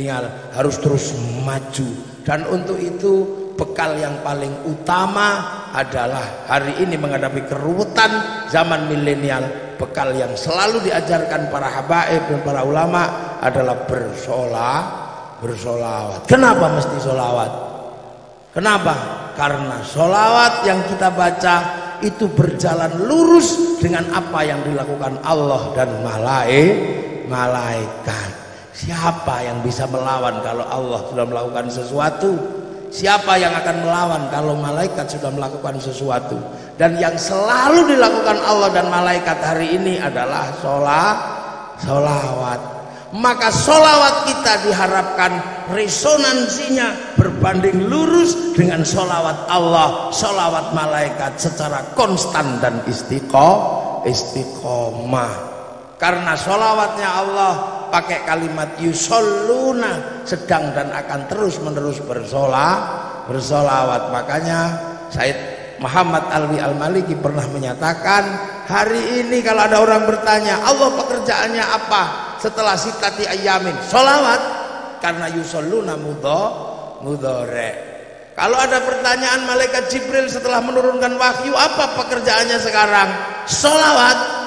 milenial harus terus maju, dan untuk itu bekal yang paling utama adalah hari ini menghadapi keruwetan zaman milenial. Bekal yang selalu diajarkan para habaib dan para ulama adalah bersolawat. Kenapa mesti solawat? Kenapa? Karena solawat yang kita baca itu berjalan lurus dengan apa yang dilakukan Allah dan malaikat. Siapa yang bisa melawan kalau Allah sudah melakukan sesuatu? Siapa yang akan melawan kalau malaikat sudah melakukan sesuatu? Dan yang selalu dilakukan Allah dan malaikat hari ini adalah solawat. Maka solawat kita diharapkan resonansinya berbanding lurus dengan solawat Allah, solawat malaikat secara konstan dan istiqomah. Karena solawatnya Allah pakai kalimat yusholluna, sedang dan akan terus menerus bersolawat. Makanya Said Muhammad Alwi Al-Maliki pernah menyatakan, hari ini kalau ada orang bertanya Allah pekerjaannya apa setelah sitati ayamin, solawat. Karena yusholluna mudhore. Kalau ada pertanyaan malaikat Jibril setelah menurunkan wahyu, apa pekerjaannya sekarang? Solawat.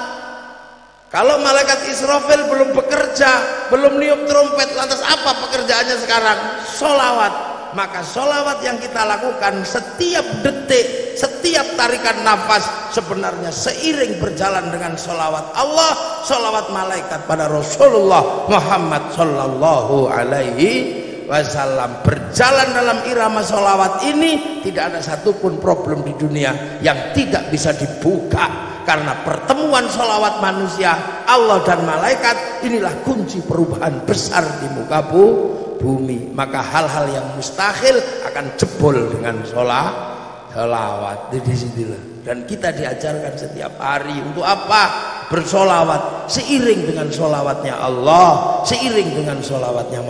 Kalau malaikat Israfil belum bekerja, belum niup trompet, lantas apa pekerjaannya sekarang? Solawat. Maka solawat yang kita lakukan setiap detik, setiap tarikan nafas sebenarnya seiring berjalan dengan solawat Allah, solawat malaikat pada Rasulullah Muhammad Sallallahu Alaihi Wasallam. Berjalan dalam irama solawat ini tidak ada satupun problem di dunia yang tidak bisa dibuka. Karena pertemuan solawat manusia, Allah dan malaikat, inilah kunci perubahan besar di muka bumi. Maka hal-hal yang mustahil akan jebol dengan solawat. Di sinilah. Dan kita diajarkan setiap hari untuk apa? Bersolawat seiring dengan solawatnya Allah, seiring dengan solawatnya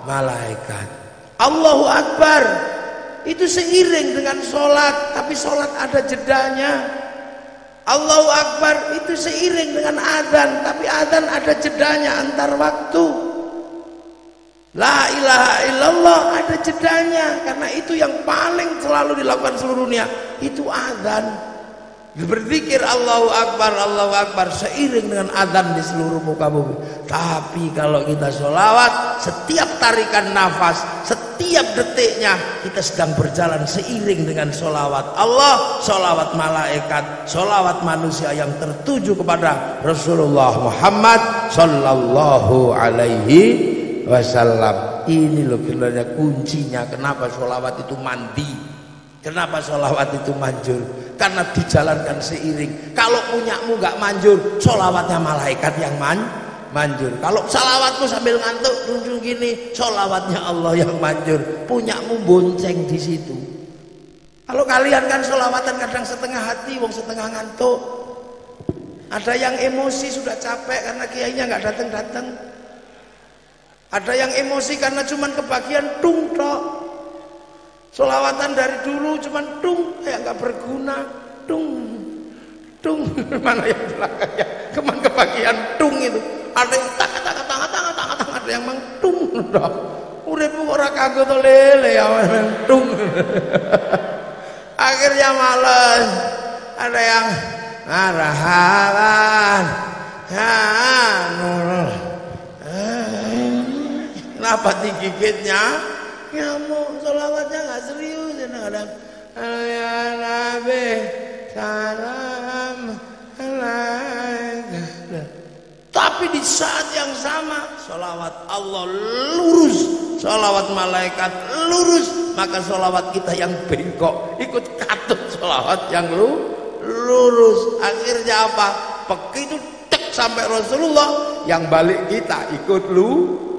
malaikat. Allahu Akbar itu seiring dengan sholat, tapi sholat ada jedanya. Allahu Akbar itu seiring dengan adzan, tapi adzan ada jedanya antar waktu. La ilaha illallah ada jedanya, karena itu yang paling selalu dilakukan seluruh dunia, itu adzan. Berzikir Allahu Akbar seiring dengan adzan di seluruh muka bumi. Tapi kalau kita sholawat, setiap tarikan nafas, setiap detiknya kita sedang berjalan seiring dengan sholawat Allah, sholawat malaikat, sholawat manusia yang tertuju kepada Rasulullah Muhammad Sallallahu Alaihi Wasallam. Ini loh sebenarnya kuncinya kenapa sholawat itu mandi, kenapa sholawat itu manjur. Karena dijalankan seiring. Kalau punyamu gak manjur, sholawatnya malaikat yang manjur. Kalau sholawatmu sambil ngantuk tunjuk gini, sholawatnya Allah yang manjur. Punyamu bonceng di situ. Kalau kalian kan sholawatan kadang setengah hati, wong setengah ngantuk. Ada yang emosi sudah capek karena kiainya gak datang-datang. Ada yang emosi karena cuman kebagian tung tok. Sholawatan dari dulu cuman tung, kayak nggak berguna, tung. Mana yang belakangnya? Cuman kebagian tung itu. Ada yang tang, ada yang mang tung. Uripmu ora kanggo to lele ya tung. Akhirnya males. Ada yang ngarahan. Kenapa digigitnya? Nyamuk, sholawatnya nggak serius. Kadang ya Nabi salam alaikum. Tapi di saat yang sama sholawat Allah lurus, sholawat malaikat lurus, maka sholawat kita yang bengkok ikut katut sholawat yang lurus. Akhirnya apa? Begitu cek sampai Rasulullah, yang balik kita ikut lurus.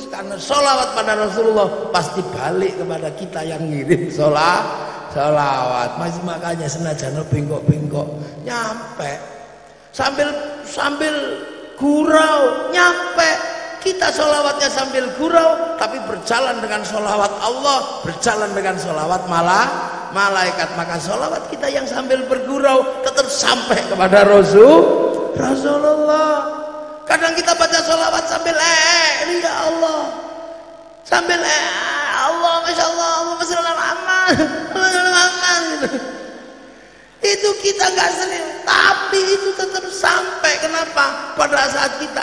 Karena sholawat pada Rasulullah pasti balik kepada kita yang ngirim sholawat. Masih makanya senajan bengkok-bengkok nyampe sambil gurau nyampe. Kita sholawatnya sambil gurau, tapi berjalan dengan sholawat Allah, berjalan dengan sholawat malaikat. Maka sholawat kita yang sambil bergurau tetap sampai kepada Rasulullah. Kadang kita baca sholawat sambil ya Allah, sambil Allah Masya Allah Allahumma sholli ala Muhammad gitu. Itu kita nggak sering, tapi itu tetap sampai. Kenapa? Pada saat kita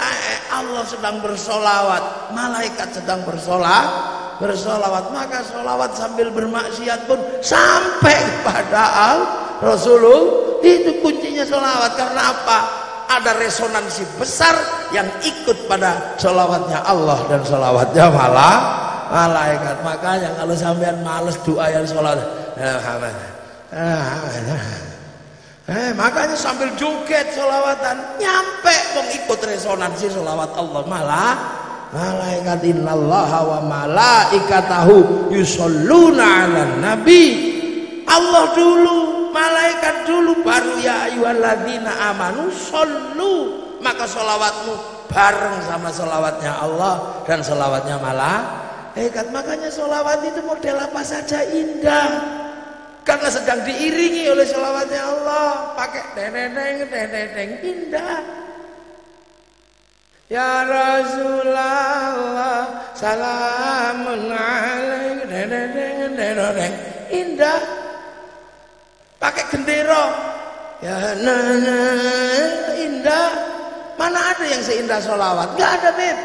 Allah sedang bersolawat, malaikat sedang bersolawat, maka solawat sambil bermaksiat pun sampai kepada Rasulullah. Itu kuncinya solawat. Karena apa? Ada resonansi besar yang ikut pada solawatnya Allah dan solawatnya malaikat. Makanya kalau sampean males doa yang solawat, makanya sambil joget solawatan, nyampe wong ikut resonansi solawat Allah malaikat. Innallaha wa malaikatahu yusholluna 'alan nabi. Allah dulu, malaikat dulu, baru ya ayyuhalladzina amanu shollu. Maka solawatmu bareng sama solawatnya Allah dan solawatnya malaikat. Makanya solawat itu model apa saja indah, karena sedang diiringi oleh sholawatnya Allah, pakai deneng indah. Ya Rasulullah salamun alaik, deneng indah. Pakai gendera, ya indah. Mana ada yang seindah sholawat? Gak ada, Beb.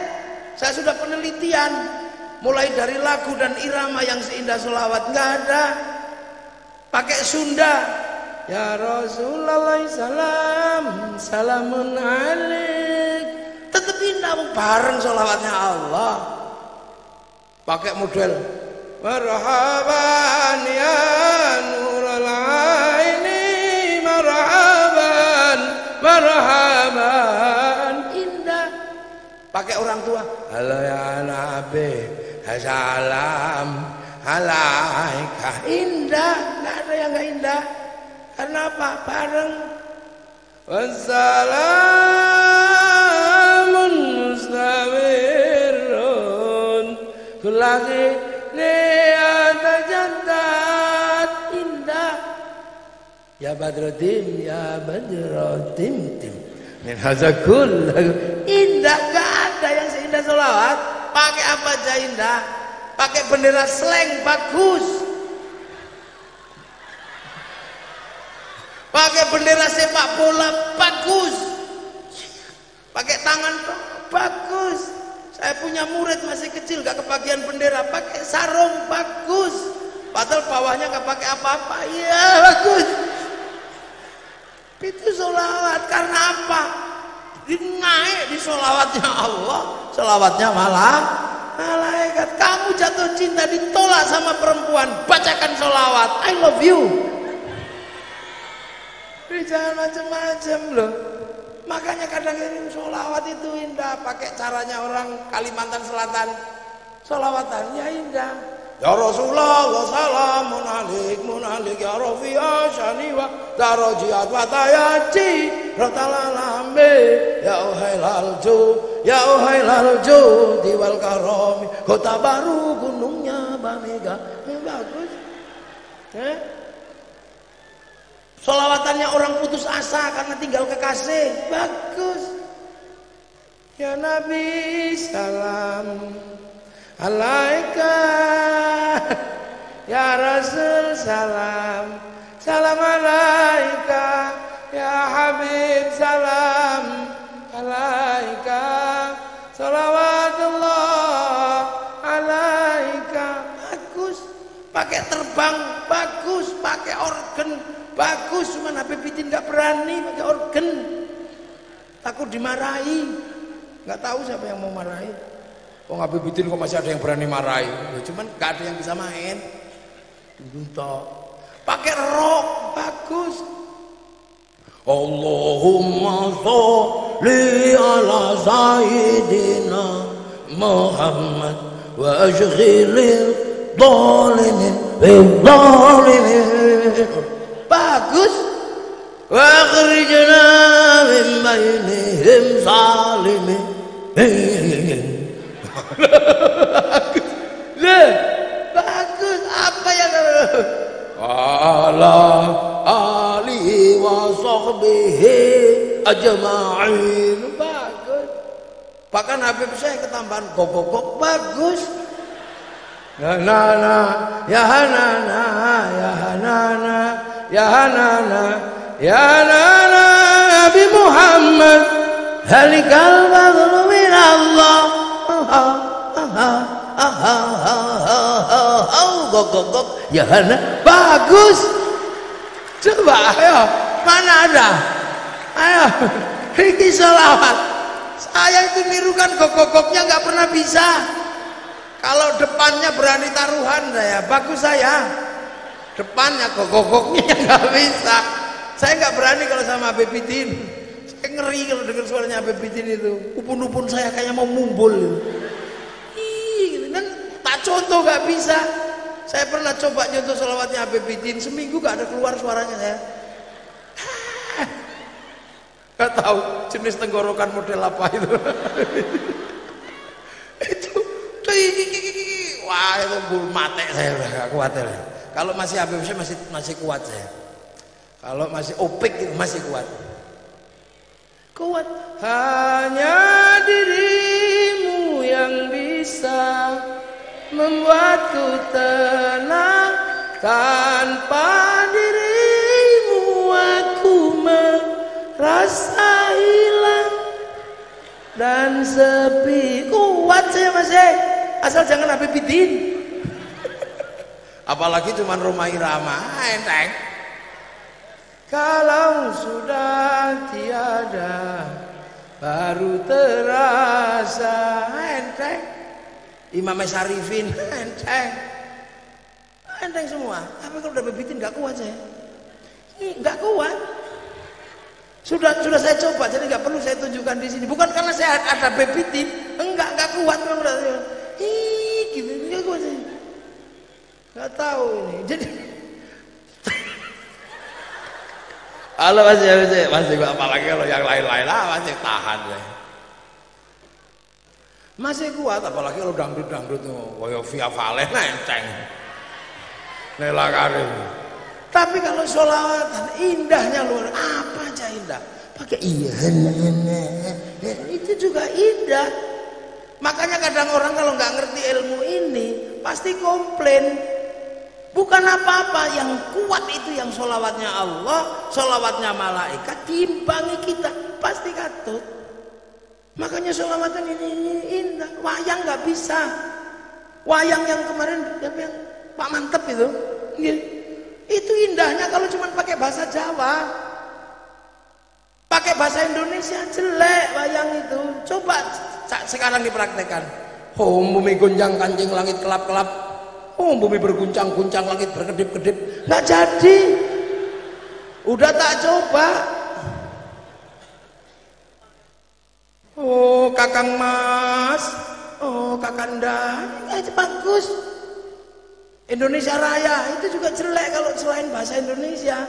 Saya sudah penelitian, mulai dari lagu dan irama yang seindah sholawat gak ada. Pakai Sunda, ya Rasulullah salamun alaik, tetap indah bareng sholawatnya Allah. Pakai model marhaban ya nurul aini, marhaban indah. Pakai orang tua, halo ya Nabi salam alaika, indah. Nggak ada yang nggak indah. Karena apa? Bareng. Wassalamun mustamirun kulaki ni'ata jaddat, indah. Ya Badrodin, ya Badrodin min hazakul, indah. Nggak ada yang seindah sholawat. Pakai apa aja indah. Pakai bendera slang bagus, pakai bendera sepak bola bagus, pakai tangan bagus. Saya punya murid masih kecil gak kebagian bendera, pakai sarung bagus, padahal bawahnya gak pakai apa-apa. Iya bagus. Itu sholawat. Karena apa? Naik di sholawatnya Allah, sholawatnya malaikat. Kamu jatuh cinta, ditolak sama perempuan, bacakan sholawat, I love you. Jangan macam-macam loh. Makanya kadang ini sholawat itu indah. Pakai caranya orang Kalimantan Selatan, sholawatan ya indah. Ya Rasulullah salamun alaik munalik ya Rafi'a syani wa darajat wa tayaji ratalalambe ya uhailal judi wal karomi kota baru gunungnya Bamega. Bagus. Sholawatannya orang putus asa karena tinggal kekasih, bagus. Ya Nabi salam alaika, ya Rasul salam alaika, ya Habib salam alaika, salawatullah alaika. Bagus. Pakai terbang bagus, pakai organ bagus. Cuman Habib Idin gak berani pakai organ, takut dimarahi. Gak tahu siapa yang mau marahi. Wong Habib Idin kok masih ada yang berani marahi. Ya, cuman gak ada yang bisa main. Pakai rock bagus. Allahumma sholli ala sayyidina Muhammad wa ashghilil dhalimin bil dhalimin. Bagus. Wa akhrijna min bainihim salimin. Bagus. Apa yang ala alihi wa sahbihi ajma'in. Bagus. Bahkan Habib saya ketambahan gogok bagus. Ya Hanana, ya Hanana, ya Hanana, ya Hanana, ya Hanana, Nabi Muhammad, halikal fadlu min Allah. Gok, ya Hana, bagus. Coba, ayo, mana ada? Ayo, ini sholawat. Saya itu nirukan gok-goknya nggak pernah bisa. Kalau depannya berani taruhan saya, bagus saya. Depannya gok-goknya nggak bisa. Saya nggak berani kalau sama Habib Bidin. Saya ngeri kalau dengar suaranya Habib Bidin itu. Upun-upun saya kayaknya mau mumbul. Gitu kan, tak contoh nggak bisa. Saya pernah coba contoh sholawatnya Habib Bidin, seminggu gak ada keluar suaranya saya. Gak tahu jenis tenggorokan model apa itu. Itu wah itu bulu mate saya udah gak kuat ya. Kalau masih Habib saya masih kuat saya. Kalau masih opik itu masih kuat. Kuat. Hanya dirimu yang bisa membuatku tenang, tanpa dirimu aku merasa hilang dan sepi. Kuat saya masih, asal jangan Habib Bidin. Apalagi cuman Rhoma Irama, enteng. Kalau sudah tiada baru terasa, enteng. Imam Syarifin, enteng semua. Tapi kalau udah bebitin nggak kuat saya, nggak kuat. Sudah saya coba, jadi nggak perlu saya tunjukkan di sini. Bukan karena saya ada bebitin, nggak kuat memang udah. Gitu nggak kuat saya. Nggak tahu ini. Jadi, kalau masih apalagi kalau yang lain-lain masih tahan ya. Masih kuat, apalagi kalau dangdut kayak Via Valen enteng. Nela Karim. Tapi kalau sholawatan indahnya luar, apa aja indah. Pakai iya, itu juga indah. Makanya kadang orang kalau nggak ngerti ilmu ini pasti komplain. Bukan apa-apa, yang kuat itu yang sholawatnya Allah, sholawatnya malaikat, timbangi kita pasti katut. Makanya sholawatan ini indah. Wayang nggak bisa. Wayang yang kemarin yang Pak Mantep itu indahnya kalau cuma pakai bahasa Jawa. Pakai bahasa Indonesia jelek wayang itu. Coba sekarang dipraktekkan. Oh, bumi gonjang kancing langit kelap-kelap. Oh, bumi berguncang-guncang langit berkedip-kedip. Nggak jadi. Udah tak coba. Oh Kakang Mas, oh Kakanda, itu bagus. Indonesia Raya itu juga jelek kalau selain bahasa Indonesia.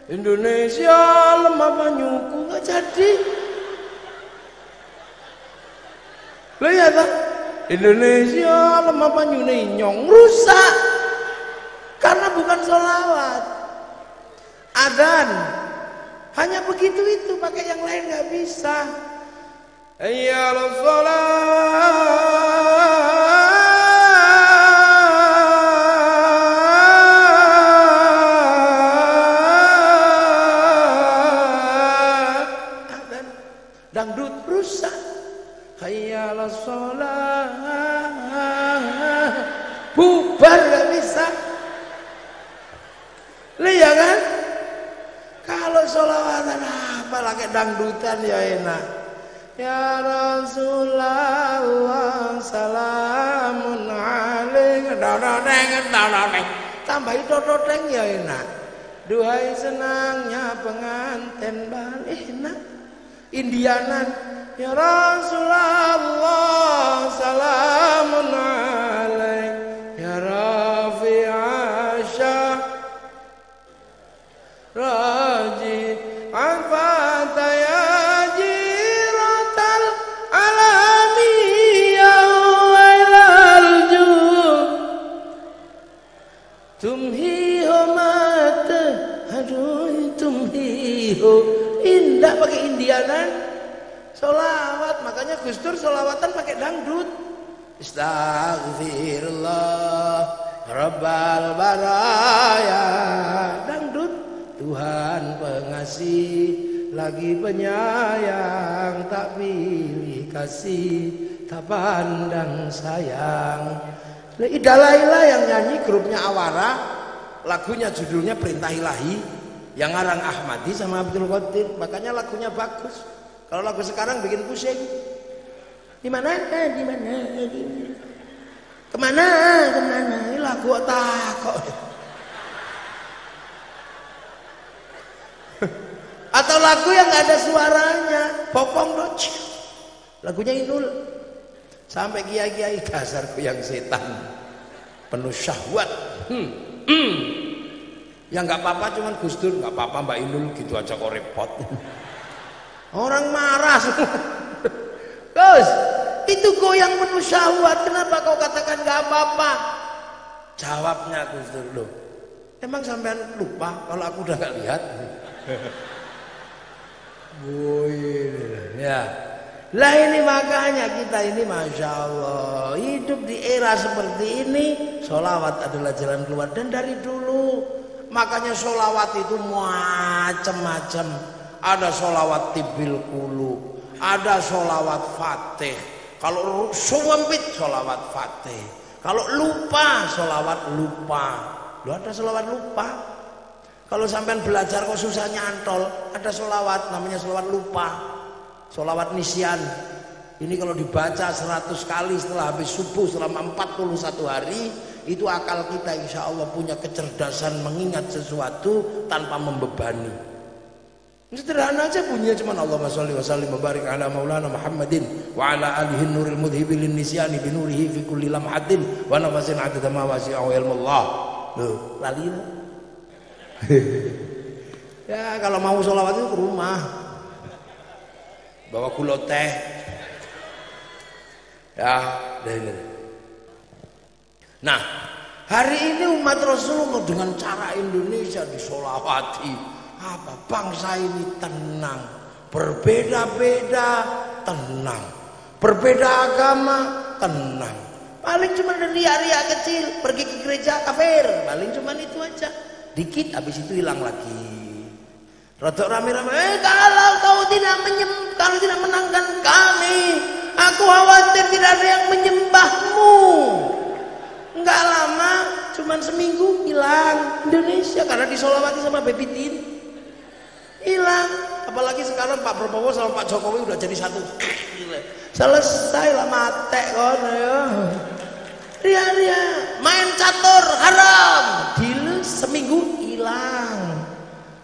Indonesia lemah banyuku, nggak jadi. Lihat tak? Indonesia lemah banyune nyong, rusak karena bukan sholawat. Adzan hanya begitu itu, pakai yang lain nggak bisa. Hayya 'alas shalah. Dangdut rusak. Hayya 'alas shalah. Bubar gak bisa. Lihat kan? Kalau sholawatan apa lagi dangdutan ya enak. Ya Rasulullah salamun alaik. Tambahi dodoteng ya enak. Duhai senangnya pengantin balik enak. Indianan. Ya Rasulullah salamun alaik. Ya Rafi'asya Raji Al-Fataya Tumhiho mata, aduh tumhiho, indah pakai Indianan, sholawat. Makanya Gus Dur sholawatan pakai dangdut. Astaghfirullah Rabbal baraya. Dangdut Tuhan pengasih, lagi penyayang, tak pilih kasih, tak pandang sayang. Ida Laila yang nyanyi grupnya Awara, lagunya judulnya Perintah Ilahi, yang ngarang Ahmadi sama Abdul Qadir, makanya lagunya bagus. Kalau lagu sekarang bikin pusing. Di mana? Kemana? Ini lagu otak kok. Atau lagu yang nggak ada suaranya, popong doc. Lagunya Inul. Sampai kiai-kiai dasarku yang setan, penuh syahwat. Yang nggak apa-apa cuman Gus Dur, nggak apa-apa Mbak Inul, gitu aja kok repot. Orang marah semua. Gus, itu goyang penuh syahwat, kenapa kau katakan nggak apa-apa? Jawabnya Gus Dur, loh, emang sampean lupa kalau aku udah nggak lihat? Ya, lah ini makanya kita ini Masya Allah hidup di era seperti ini. Sholawat adalah jalan keluar, dan dari dulu makanya sholawat itu macam-macam. Ada sholawat tibil qulub, ada sholawat fatih. Kalau suwempit sholawat fatih, kalau lupa sholawat lupa. Lu ada sholawat lupa. Kalau sampean belajar kok susah nyantol, ada sholawat namanya sholawat lupa, sholawat nisyan. Ini kalau dibaca 100 kali setelah habis subuh selama 41 hari, itu akal kita insya Allah punya kecerdasan mengingat sesuatu tanpa membebani. Sederhana aja bunyinya, cuman Allahumma sholli wa sallim wa barik ala maulana Muhammadin wa ala alihi nuril mudhibil nisyani bi nurihi fi kulli lamhatin wa nafasin adada ma wasi'ahu ilmullah. Loh, lali. Ya kalau mau sholawat itu ke rumah, bawa gula teh. Ya, nah, hari ini umat Rasulullah dengan cara Indonesia disolawati. Apa? Bangsa ini tenang, berbeda-beda tenang, berbeda agama tenang. Paling cuma ria-ria kecil, pergi ke gereja kafir, paling cuma itu aja. Dikit habis itu hilang lagi. Rodok rame-rame, kalau kau tidak kalau tidak menangkan kami, aku khawatir tidak ada yang menyembahmu. Enggak lama, cuman seminggu hilang Indonesia karena disolawati sama Baby Tin. Hilang. Apalagi sekarang Pak Prabowo sama Pak Jokowi udah jadi satu. Selesai lah mate kono ya. Ria-ria, main catur haram, deal seminggu hilang.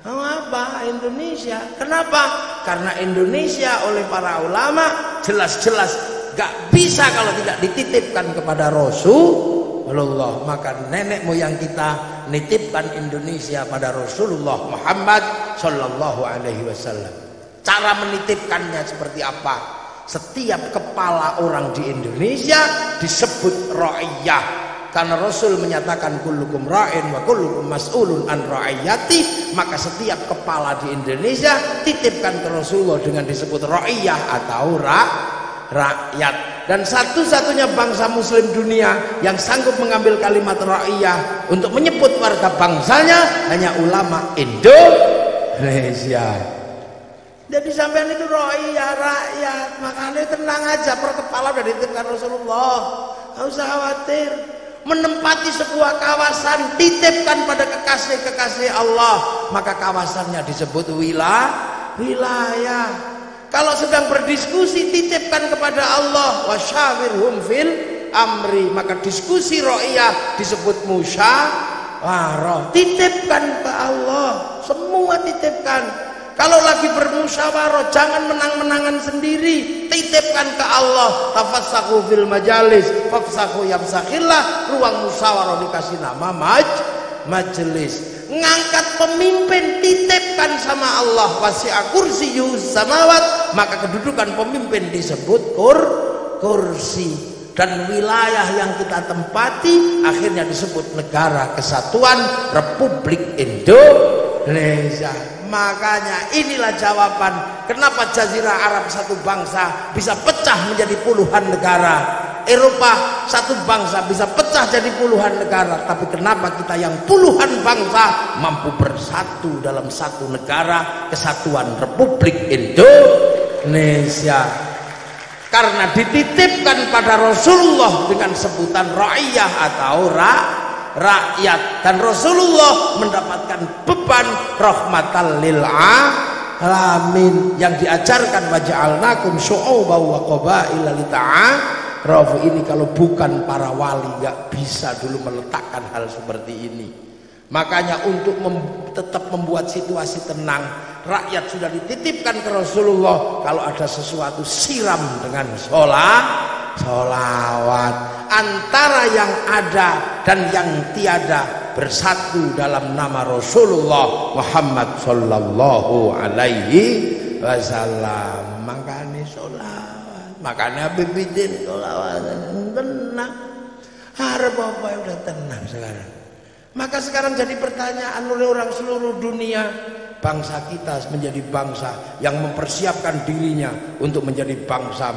Mau apa Indonesia? Kenapa? Karena Indonesia oleh para ulama jelas-jelas gak bisa kalau tidak dititipkan kepada Rasulullah. Maka nenek moyang kita nitipkan Indonesia pada Rasulullah Muhammad Sallallahu Alaihi Wasallam. Cara menitipkannya seperti apa? Setiap kepala orang di Indonesia disebut ra'iyah, karena Rasul menyatakan kullukum ra'in wa kullukum mas'ulun an ra'iyati. Maka setiap kepala di Indonesia titipkan ke Rasulullah dengan disebut ra'iyah atau rakyat. Dan satu-satunya bangsa muslim dunia yang sanggup mengambil kalimat ra'iyah untuk menyebut warga bangsanya hanya ulama Indonesia. Jadi sampean itu ra'iyah, rakyat, makanya tenang aja, per kepala udah dititipkan Rasulullah, nggak usah khawatir. Menempati sebuah kawasan titipkan pada kekasih-kekasih Allah, maka kawasannya disebut wilayah. Kalau sedang berdiskusi titipkan kepada Allah, wasyawirhum fil amri, maka diskusi ra'iyah disebut musyawarah. Titipkan ke Allah, semua titipkan. Kalau lagi bermusyawarah jangan menang-menangan sendiri, titipkan ke Allah. Tafassahu fil majalis fafsahu yafsakhillah. Ruang musyawarah dikasih nama majelis. Ngangkat pemimpin titipkan sama Allah. Wasi'a kursiyyus samawat, maka kedudukan pemimpin disebut kursi. Dan wilayah yang kita tempati akhirnya disebut negara kesatuan Republik Indonesia. Makanya inilah jawaban kenapa Jazirah Arab satu bangsa bisa pecah menjadi puluhan negara. Eropa satu bangsa bisa pecah jadi puluhan negara, tapi kenapa kita yang puluhan bangsa mampu bersatu dalam satu negara, kesatuan Republik Indonesia? Karena dititipkan pada Rasulullah dengan sebutan ra'iyah atau rakyat, dan Rasulullah mendapatkan beban rahmatan lil alamin yang diajarkan waja'alnakum syu'uban wa qabaila lita'arafu. Ini kalau bukan para wali nggak bisa dulu meletakkan hal seperti ini. Makanya untuk tetap membuat situasi tenang, rakyat sudah dititipkan ke Rasulullah, kalau ada sesuatu siram dengan sholawat. Antara yang ada dan yang tiada bersatu dalam nama Rasulullah Muhammad sallallahu alaihi wasallam. Makanya sholawat, makanya bibitin sholawat tenang. Harap apa udah tenang sekarang. Maka sekarang jadi pertanyaan oleh orang seluruh dunia, bangsa kita menjadi bangsa yang mempersiapkan dirinya untuk menjadi bangsa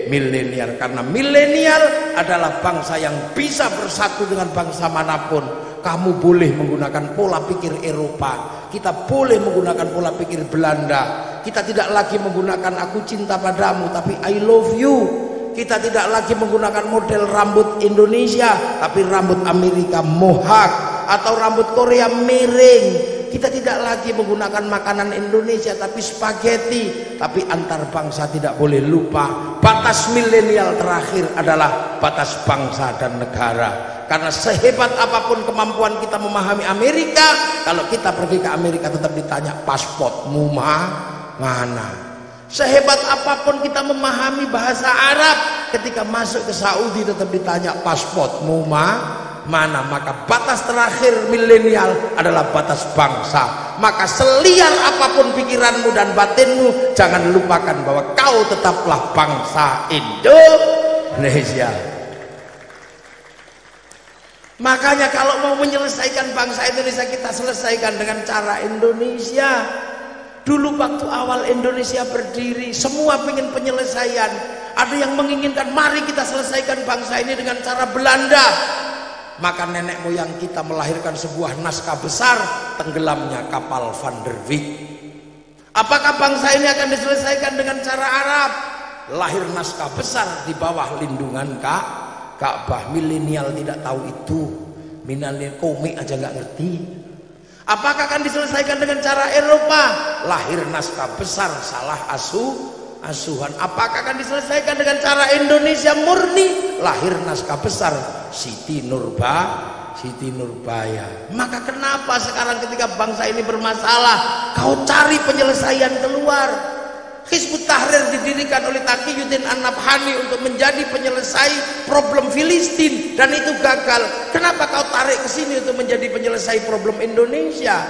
milenial, karena milenial adalah bangsa yang bisa bersatu dengan bangsa manapun. Kamu boleh menggunakan pola pikir Eropa, kita boleh menggunakan pola pikir Belanda, kita tidak lagi menggunakan aku cinta padamu tapi I love you. Kita tidak lagi menggunakan model rambut Indonesia tapi rambut Amerika mohawk, atau rambut Korea miring. Kita tidak lagi menggunakan makanan Indonesia tapi spaghetti. Tapi antar bangsa tidak boleh lupa, batas milenial terakhir adalah batas bangsa dan negara. Karena sehebat apapun kemampuan kita memahami Amerika, kalau kita pergi ke Amerika tetap ditanya pasportmu mana. Sehebat apapun kita memahami bahasa Arab, ketika masuk ke Saudi tetap ditanya pasportmu mana. Maka batas terakhir milenial adalah batas bangsa. Maka seliar apapun pikiranmu dan batinmu, jangan lupakan bahwa kau tetaplah bangsa Indonesia. Makanya kalau mau menyelesaikan bangsa Indonesia, kita selesaikan dengan cara Indonesia. Dulu waktu awal Indonesia berdiri, semua ingin penyelesaian. Ada yang menginginkan mari kita selesaikan bangsa ini dengan cara Belanda. Maka nenek moyang kita melahirkan sebuah naskah besar, tenggelamnya kapal Van der Wijk. Apakah bangsa ini akan diselesaikan dengan cara Arab? Lahir naskah besar di bawah lindungan Ka'bah. Milenial tidak tahu itu, milenial komik aja nggak ngerti. Apakah akan diselesaikan dengan cara Eropa? Lahir naskah besar salah asuhan. Apakah akan diselesaikan dengan cara Indonesia murni? Lahir naskah besar Siti Nurbaya. Maka kenapa sekarang ketika bangsa ini bermasalah, kau cari penyelesaian keluar? Hizbut Tahrir didirikan oleh Taqiyuddin An-Nabhani untuk menjadi penyelesai problem Filistin, dan itu gagal. Kenapa kau tarik ke sini untuk menjadi penyelesai problem Indonesia?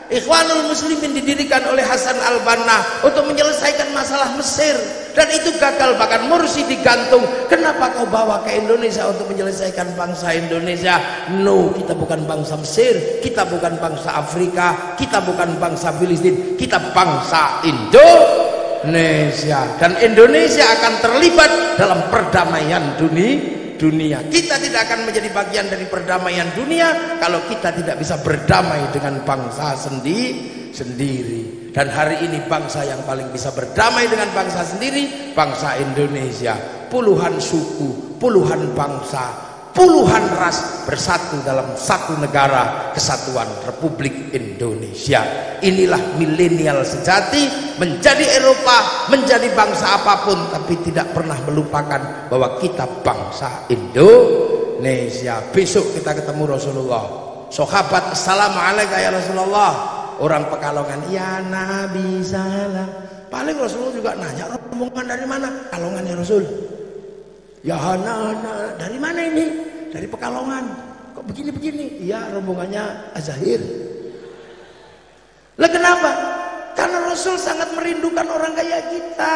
Ikhwanul Muslimin didirikan oleh Hasan al-Banna untuk menyelesaikan masalah Mesir, dan itu gagal. Bahkan Mursi digantung. Kenapa kau bawa ke Indonesia untuk menyelesaikan bangsa Indonesia? No, kita bukan bangsa Mesir, kita bukan bangsa Afrika, kita bukan bangsa Filistin, kita bangsa Indonesia. Dan Indonesia akan terlibat dalam perdamaian dunia. Kita tidak akan menjadi bagian dari perdamaian dunia kalau kita tidak bisa berdamai dengan bangsa sendiri. Dan hari ini bangsa yang paling bisa berdamai dengan bangsa sendiri, bangsa Indonesia. Puluhan suku, puluhan bangsa, puluhan ras bersatu dalam satu negara, kesatuan Republik Indonesia. Inilah milenial sejati, menjadi Eropa, menjadi bangsa apapun, tapi tidak pernah melupakan bahwa kita bangsa Indonesia. Besok kita ketemu Rasulullah. Sahabat, assalamualaikum ya Rasulullah. Orang Pekalongan, ya Nabi salam. Paling Rasulullah juga nanya, rombongan dari mana? Pekalongan ya Rasul. Ya dari mana ini? Dari Pekalongan. Kok begini-begini? Iya, rombongannya Azahir. Lah kenapa? Karena Rasul sangat merindukan orang kayak kita.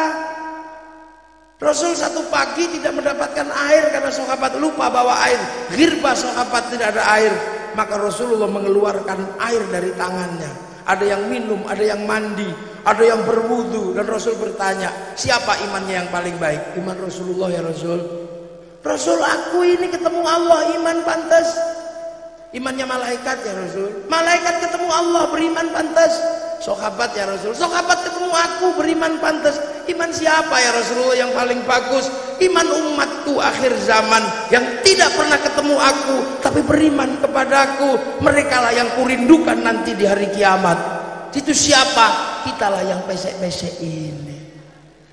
Rasul satu pagi tidak mendapatkan air karena sahabat lupa bawa air. Ghirba sahabat tidak ada air, maka Rasulullah mengeluarkan air dari tangannya. Ada yang minum, ada yang mandi, ada yang berwudu, dan Rasul bertanya, siapa imannya yang paling baik? Iman Rasulullah ya Rasul. Rasul, aku ini ketemu Allah, iman pantas. Imannya malaikat ya Rasul. Malaikat ketemu Allah, beriman pantas. Sahabat ya Rasul, sahabat ketemu aku, beriman pantas. Iman siapa ya Rasulullah yang paling bagus? Iman umatku akhir zaman yang tidak pernah ketemu aku tapi beriman kepadaku. Mereka lah yang kurindukan nanti di hari kiamat. Itu siapa? Kitalah yang pesek-pesek ini.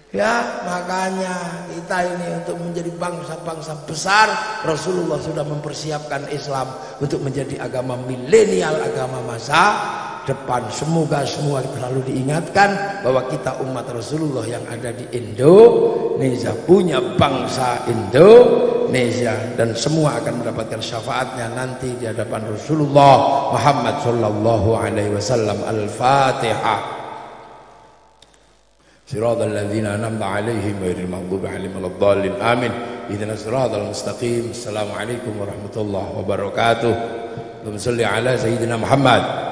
Ya, makanya kita ini untuk menjadi bangsa-bangsa besar, Rasulullah sudah mempersiapkan Islam untuk menjadi agama milenial, agama masa depan. Semoga semua selalu diingatkan bahwa kita umat Rasulullah yang ada di Indonesia, punya bangsa Indonesia, dan semua akan mendapatkan syafaatnya nanti di hadapan Rasulullah Muhammad sallallahu alaihi wasallam. Al-Fatihah. Siratal ladzina an'amta 'alaihim ghairil maghdubi 'alaihim waladdallin. Amin. Ihdinas siratal mustaqim. Assalamualaikum warahmatullahi wabarakatuh. Allahumma shalli ala sayyidina Muhammad